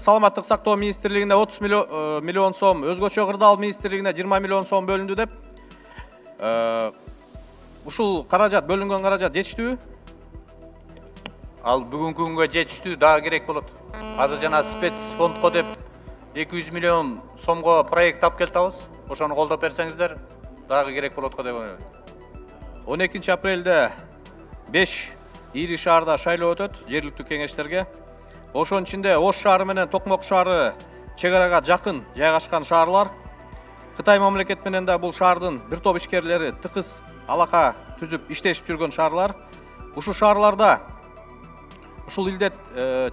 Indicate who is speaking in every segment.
Speaker 1: саламаттык сактоо министрлигине 30 миллион сом, өзгөчө кырдаал министрлигине 20 миллион сом бөлүндү деп. Ушул каражат, бөлүнгөн каражат жетиштүүбү?
Speaker 2: Ал бүгүнкү күнгө жетиштүү, дагы керек болот. Азыр жана спецфондко деп 200 миллион сомго проект алып келтабыз. Ошону колдоп берсеңиздер, дагы керек болот го деп ойлойм.
Speaker 1: 12 апрелде 5 ири шаарда шайлоо өтөт, жергиликтүү кеңештерге. Ошонун ичинде Ош шаары менен Токмок шаары чек арага жакын жайгашкан шаарлар. Кытай мамлекети менен да бул шаардын бир топ ишкерлери тыкыз алака түзүп иштешип жүргөн шаарлар. Ушул шаарларда ушул илдет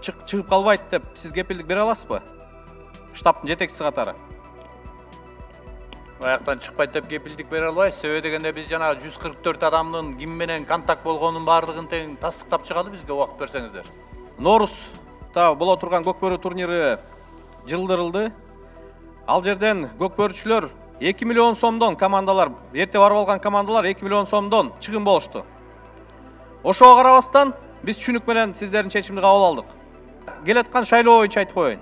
Speaker 1: чыгып калбайт деп сиз кепилдик бере аласызбы? Штабтын жетекчиси катары.
Speaker 2: Аяктан чыкпайт деп кепилдик бере албайбыз. Себеби дегенде биз жана 144 адамдын ким менен контакт болгонун баардыгын тең тастыктап чыгалы, бизге убакыт берсеңиздер.
Speaker 1: Ноорузда боло турган көкбөрү турниры жылдырылды. Ал жерден көкбөрүчүлөр 2 миллион сомдон командалар, эрте барып алган командалар 2 миллион сомдон чыгым болушту. Ошого карабастан биз чүнүк менен сиздердин чечимди кабыл алдык. Келаткан шайлоо боюнча айтып коеюн.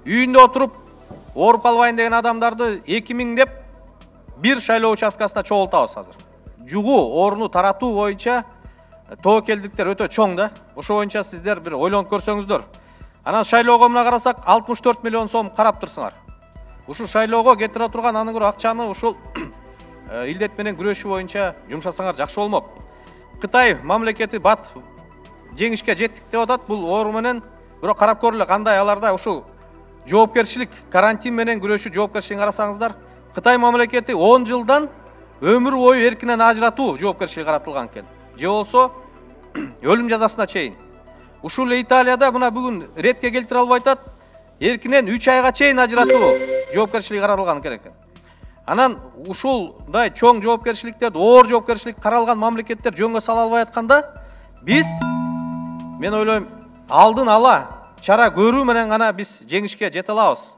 Speaker 1: Үйүндө отуруп ооруп калбайын деген адамдарды 2000 деп бир шайлоо участкасына чогултабыз азыр. Жугуу орну таратуу боюнча тобокелдиктер өтө чоң да. Ошо боюнча сиздер бир ойлонуп көрсөңүздөр. Анан шайлоого мына карасак 64 миллион сом карап турсуңар. Ушул шайлоого кетире турган анын көрө акчаны ушул илдет менен күрөшүү боюнча жумшасаңар жакшы болмок. Кытай мамлекети бат жеңишке жеттик деп атат. Бул оору менен бирок карап көрөлү кандай аларда ушул жоопкерчилик, карантин менен күрөшүү жоопкерчилигин карасаңыздар, Кытай мамлекети 10 жылдан өмүр бою эркинен ажыратуу жоопкерчилиги каратылган экен. Же болсо өлүм жазасына чейин. Ушул Италияда мына бүгүн ретке келтире албай атат, эркинен 3 айга чейин ажыратуу жоопкерчилиги каралган экен. Анан ушулдай чоң жоопкерчиликтерди, оор жоопкерчилик каралган мамлекеттер жөнгө сала албай атканда, биз мен ойлойм алдын ала чара көрүү менен гана биз жеңишке жете алабыз.